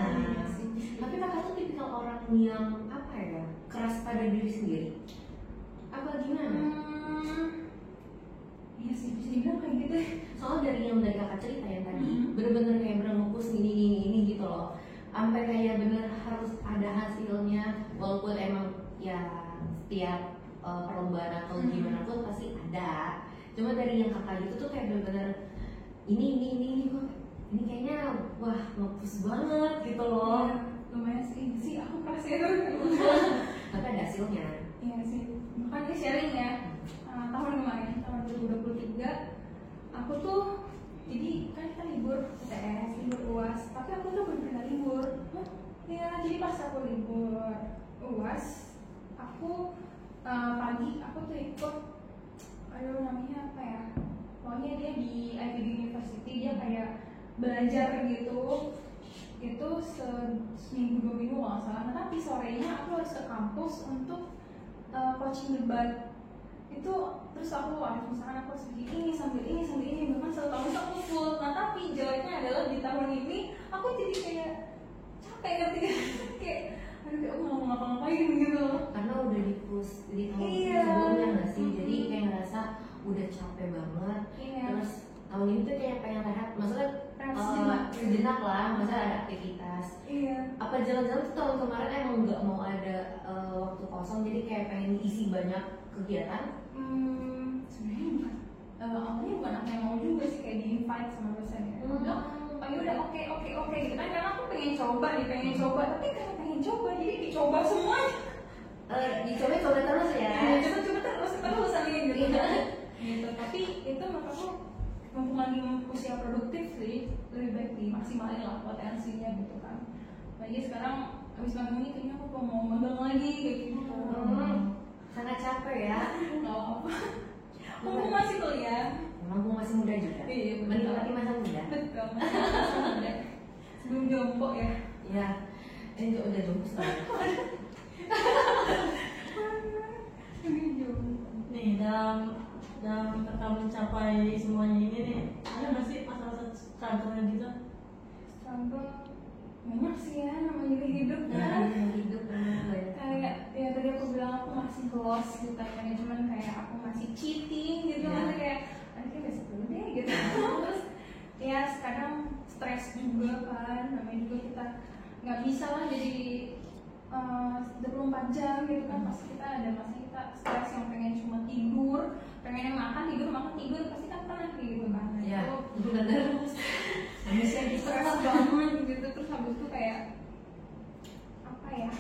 Tapi kakak tuh tipikal orang yang apa ya, keras pada diri sendiri apa gimana? Iya sih, bisa dibilang kayak gitu. Soalnya dari kakak cerita yang tadi bener-bener kayak bener ngepus ini gitu loh, sampai kayak bener harus ada hasilnya, walaupun emang ya setiap perlombaan atau gimana pun pasti ada. Cuma dari yang kakak itu tuh kayak bener-bener ini kok ini kayaknya wah ngepus banget gitu loh. Ya, lumayan sih aku keras ya. Tapi ada hasilnya. Iya sih, makanya sharing ya. Tahun kemarin, tahun 2023 aku tuh, jadi kan kita libur UTS, libur UAS, tapi aku tuh bener-bener libur. Ya, jadi pas aku libur UAS, aku pagi aku tuh ikut, namanya apa ya, pokoknya dia di Ivy University, dia kayak belajar gitu. Itu seminggu 2 minggu kalau nggak salah. Nah, tapi sorenya aku harus ke kampus untuk coaching debat itu, terus aku misalkan aku harus bikin ini sambil ini bahkan 1 tahun itu aku full. Nah tapi jeleknya adalah di tahun ini aku jadi kayak capek ngerti gak? Kayak aduh aku nggak mau ngapa-ngapain gitu karena udah di push di tahun Iya. sebelumnya nggak sih, jadi kayak ngerasa udah capek banget. Iya. Terus tahun ini tuh kayak pengen rehat, maksudnya Rehat sejenak lah, masa ada aktivitas. Iya. Apa jalan-jalan tuh tahun kemarin emang nggak mau ada waktu kosong, jadi kayak pengen isi banyak kegiatan. Sebenarnya bukan awalnya bukan aku yang mau juga sih, kayak di invite sama dosennya. Aku bilang, oh yaudah oke gitu kan, karena aku pengen coba tapi karena pengen coba jadi dicoba semuanya. Dicoba terus ya. Coba terus sampai gitu. Gitu. Tapi itu menurut aku mumpung lagi usia produktif sih, lebih baik dimaksimalin lah potensinya gitu kan. Lagi sekarang habis bangun ini kayaknya aku mau magang lagi kayak gitu. Sangat capek ya. Nggak apa-apa. Mumpung masih kuliah. Emang masih muda juga. Iya, Menikmati masa muda. Betul. Sebelum jompo ya. Iya. Udah jompo sekarang. Sebelum jompo. Nih dalam kita mencapai semuanya ini nih, ada nggak sih masa-masa struggle gitu? Struggle banyak sih ya, namanya hidup Nah, kan. hidup banget. Kayak ya tadi aku bilang aku masih lost gitu manajemen, kayak aku masih cheating gitu, Iya. masih kayak nanti besok dulu deh gitu. Terus ya sekarang stres juga kan, namanya juga kita nggak bisa lah jadi 24 jam gitu kan. Pasti kita ada masa kita stres yang pengen cuma tidur, pengen makan tidur pasti kan pernah gitu kan. Nah, Iya, itu benar. Manusia di stres banget gitu. Terus habis itu kayak apa ya,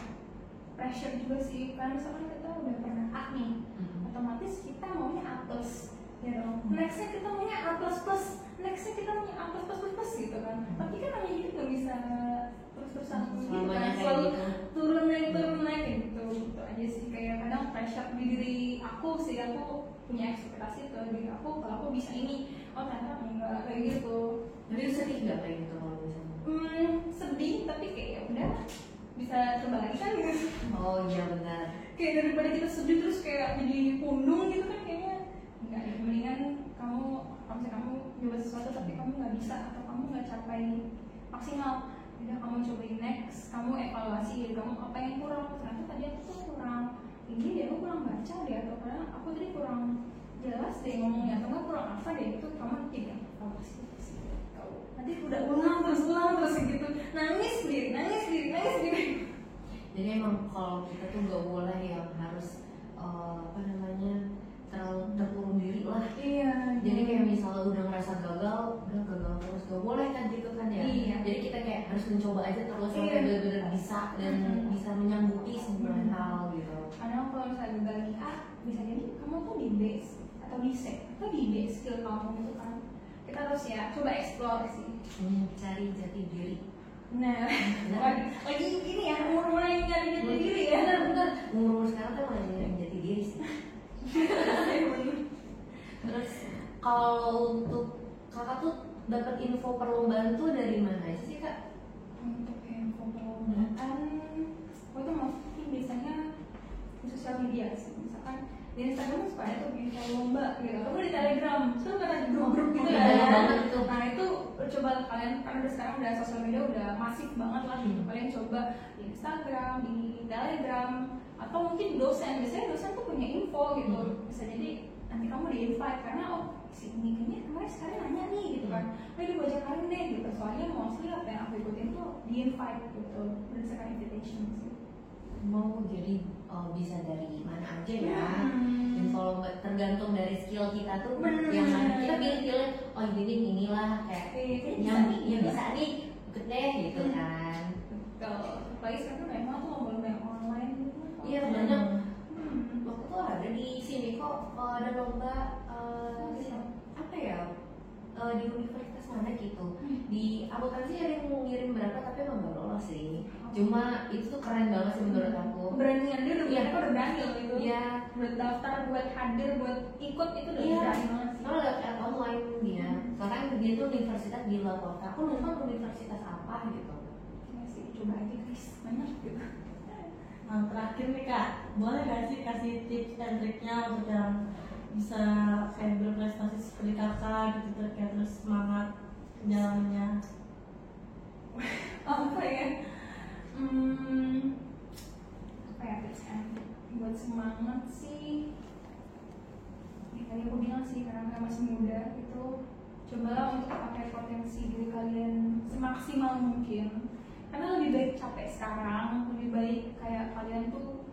pressure juga sih, karena misalkan kita udah pernah A nih, otomatis kita maunya A plus ya dong. Nextnya kita maunya A plus plus, nextnya kita maunya A plus plus plus plus gitu kan. Tapi kan namanya hidup gak bisa terus-terusan gitu Selamanya kan, kayak selalu gitu. turun naik gitu. Gitu aja sih, kayak kadang pressure di diri aku sih, aku punya ekspektasi ke diri aku kalau aku bisa ini, oh ternyata enggak kayak gitu. Jadi sedih nggak kayak gitu kalau misalnya? Sedih tapi kayak ya udah bisa coba lagi kan gitu. Oh iya benar. Kayak daripada kita sedih terus kayak jadi pundung gitu kan, kayaknya enggak deh, mendingan kamu nyoba sesuatu tapi kamu nggak bisa atau kamu nggak capai maksimal, udah kamu cobain next, kamu evaluasi diri kamu apa yang kurang. Ternyata tadi aku tuh kurang ini deh, aku kurang baca deh, atau karena aku tadi kurang jelas deh ngomongnya, atau nggak kurang apa deh, itu kamu tidak evaluasi sih. Nanti udah ulang terus gitu, nangis sendiri. Jadi emang kalau kita tuh nggak boleh yang harus terlalu terkurung diri lah. Iya. Jadi kayak misalnya udah ngerasa gagal terus gak boleh kan gitu kan ya. Iya. Jadi kita kayak harus mencoba aja terus sampai Iya. benar-benar bisa dan bisa menyanggupi semua hal gitu. Karena kalau misalnya gagal di A, bisa jadi kamu tuh di B atau di C atau di D skill kamu gitu kan. Kita harus ya coba explore sih. Cari jati diri. Nah, lagi ini ya, umur yang nyari jati diri ya. Bener. Umur sekarang tuh malah nyari jati diri sih. Terus kalau untuk kakak tuh dapat info perlombaan tuh dari mana sih kak? Untuk info perlombaan, aku tuh mungkin biasanya di sosial media sih. Misalkan di Instagram suka ada tuh info lomba gitu, atau di Telegram, tuh kan ada grup-grup gitu Iya, ya. banyak banget itu. Nah itu coba kalian, karena udah sekarang udah sosial media udah masif banget lah gitu. Kalian coba di Instagram, di Telegram, atau mungkin dosen. Biasanya dosen tuh punya info gitu. Bisa jadi nanti kamu di invite karena oh si ini kayaknya kemarin sekali nanya nih gitu kan. Oh ini baca kalian deh gitu. Soalnya mostly apa yang aku ikutin tuh di invite gitu, berdasarkan invitation sih. Mau jadi bisa dari mana aja ya. Info tergantung dari skill kita tuh yang mana kita pilih oh inilah kayak yang ya bisa nih ikut deh gitu kan. Kalau apalagi sekarang memang tuh lomba yang online gitu. Iya banyak. Waktu tuh ada di sini kok ada lomba apa ya di universitas mana gitu. Di akuntansi ada yang mau ngirim berapa tapi emang gak lolos sih. Cuma itu tuh keren banget sih menurut aku. Beranian dia udah berani loh itu. Iya. Buat daftar, buat hadir, buat ikut itu udah Iya. berani banget sih. Kalau lewat online dia. Sekarang dia tuh universitas di luar kota. Aku lupa universitas apa gitu. Ya sih, coba aja guys, banyak gitu. terakhir nih Kak, boleh gak sih kasih tips dan triknya untuk yang bisa kayak berprestasi seperti kakak gitu, kayak terus semangat jalannya? Apa ya? Apa ya tipsnya? Buat semangat sih, ya tadi aku bilang sih, karena kalian masih muda itu, cobalah untuk pakai potensi diri kalian semaksimal mungkin. Karena lebih baik capek sekarang, lebih baik kayak kalian tuh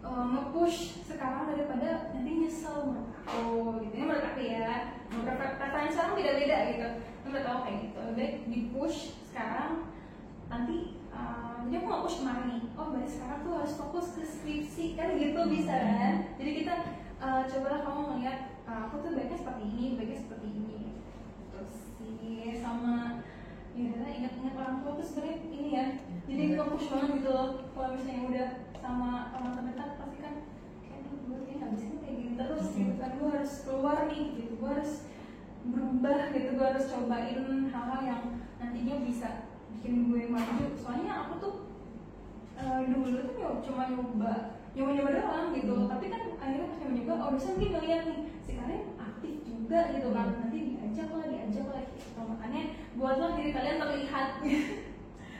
nge-push sekarang daripada nanti nyesel menurut aku gitu. Ini menurut aku ya, preferensi sekarang beda-beda gitu. Menurut aku kayak gitu, lebih baik di-push sekarang. Nanti jadi aku nggak push kemarin nih, oh berarti sekarang tuh harus fokus ke skripsi kan gitu, bisa kan? Jadi kita cobalah kamu melihat aku tuh baiknya seperti ini. Terus sih sama ya ingat-ingat orang tua tuh sebenarnya ini ya, jadi nge-push banget gitu loh. Kalau misalnya udah sama orang terdekat pasti kan kayak gue kayaknya nggak bisa kayak gini terus gitu kan, gue harus keluar nih gitu, gue harus berubah gitu, gue harus cobain hal-hal yang nantinya bisa bikin gue maju. Soalnya aku tuh dulu tuh cuma nyoba doang gitu, tapi kan akhirnya pas nyoba oh bisa mungkin ngeliat nih si kalian aktif juga gitu kan, nanti diajak lah gitu. Makanya buatlah diri kalian terlihat.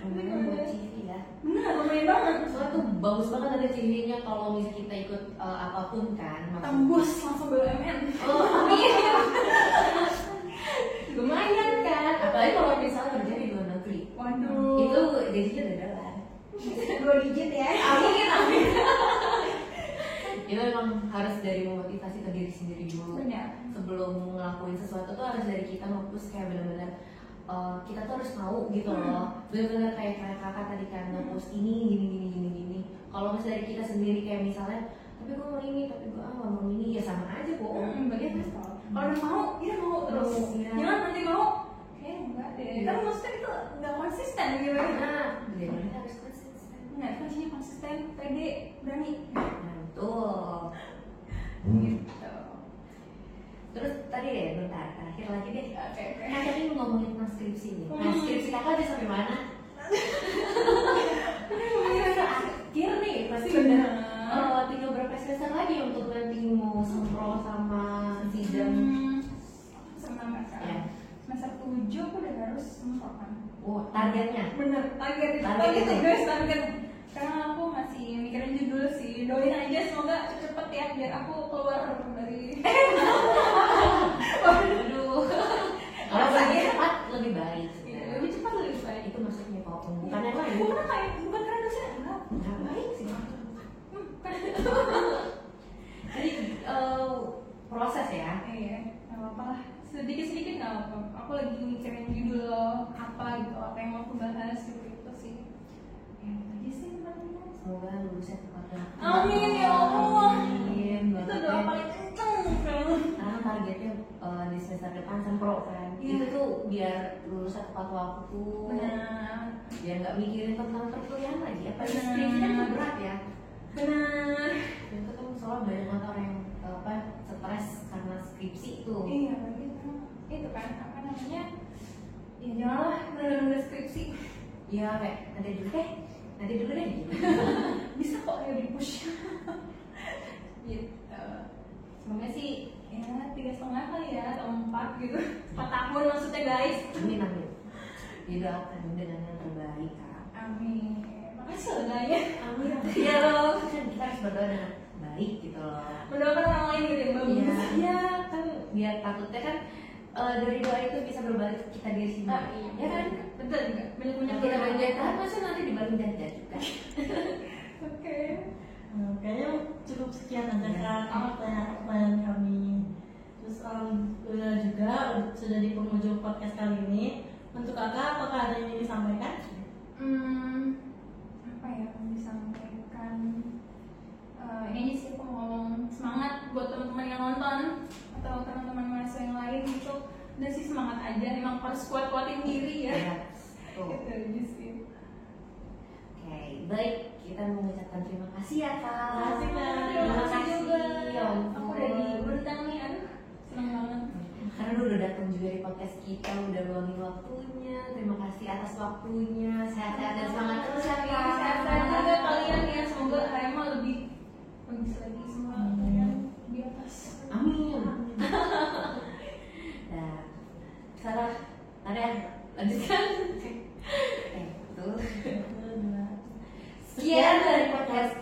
Buat CV ya. Bener, lumayan banget. Soalnya tuh bagus banget ada CV-nya kalau misalnya kita ikut apapun kan. Tembus langsung BUMN. Oh, amin. Lumayan kan. Apalagi kalau misalnya kerja di luar negeri. Waduh. Itu gajinya udah dalam. 2 digit ya. Amin. Itu memang harus dari memotivasi ke diri sendiri dulu. Benar. Sebelum ngelakuin sesuatu tuh harus dari kita nge-push kayak benar-benar kita tuh harus tahu gitu loh. Benar-benar kayak kakak tadi kan nge-push gini. Kalau misalnya dari kita sendiri kayak misalnya tapi gue mau ini, tapi gue mau ini, ya sama aja bohong. Bagian kalau udah mau, ya mau terus. Iya. Jangan nanti mau, enggak deh. Kan maksudnya itu nggak konsisten gitu. Nah, jadi kita harus konsisten. Nggak, kuncinya konsisten, pede, berani. Nah, betul. Gitu. Terus tadi deh, bentar, terakhir lagi deh. Oke. Kan tadi ngomongin tentang skripsi nih. Nah, skripsi kakak udah sampai mana? Akhir nih, pasti udah tinggal berapa semester lagi untuk nanti mau sempro sama sidang. Senang kan? Ya. Semester 7 aku udah harus sempro kan. Oh, targetnya? Bener, target itu guys, target. Karena aku masih mikirin judul sih. Doain aja semoga cepet ya biar aku keluar dari. Waduh. Kalau lebih cepat lebih baik. Lebih cepat lebih baik. Itu maksudnya kok, bukan yang lain. Bukan karena dosen enggak. Nggak baik sih. Jadi proses ya. Iya, nggak apa-apa lah. Sedikit-sedikit nggak apa-apa. Aku lagi mikirin judul loh, apa gitu, apa yang mau aku bahas gitu sih. Ya, aja sih teman-teman. Semoga lulusnya tepat waktu. Amin ya Allah. Amin. Itu doa paling kenceng. Karena targetnya di semester depan sempro kan. Iya. Itu tuh biar lulusnya tepat waktu. Benar. Biar nggak mikirin tentang perkuliahan lagi. Apa Benar. skripsi kan tuh berat ya. Benar. Itu tuh soal banyak banget orang yang stres karena skripsi itu. Iya, itu kan apa namanya? Ya janganlah benar-benar skripsi. Iya kayak nanti dulu deh gitu. Bisa kok ya di push. Gitu. Semoga sih ya 3,5 kali ya atau 4 gitu. 4 tahun maksudnya guys. Amin. Didoakan dengan yang terbaik kak. Amin. Makasih loh Daya. Amin. Iya loh. Kan kita harus berdoa dengan baik gitu loh. Mendoakan orang lain gitu ya bagus. Iya kan biar takutnya kan dari doa itu bisa berbalik ke kita diri sendiri. Iya. Ya kan? Betul juga. Banyak Kita banyak kan masa nanti dibalik jahat juga. Oke. Kayaknya cukup sekian aja Kak pertanyaan kami. Terus alhamdulillah juga sudah di penghujung podcast kali ini. Untuk kakak, apakah ada yang ingin disampaikan? Apa ya yang disampaikan? Ini sih aku mau ngomong semangat buat teman-teman yang nonton atau teman-teman mahasiswa yang lain gitu. Udah sih semangat aja, emang harus kuat-kuatin diri ya. Tuh. Gitu aja sih. Oke, baik. Kita mengucapkan terima kasih ya kak. Terima kasih, Kak. Terima kasih juga. Ya ampun. Aku udah diundang nih, aduh seneng banget. karena lu udah datang juga di podcast kita, udah luangin waktunya. Terima kasih atas waktunya. Sehat-sehat dan semangat terus ya Kak. Sehat-sehat juga kalian ya, semoga Arema lebih bagus lagi semuanya di atas. Amin. Nah, Sarah, ada lanjutkan. Tuh. Sekian dari podcast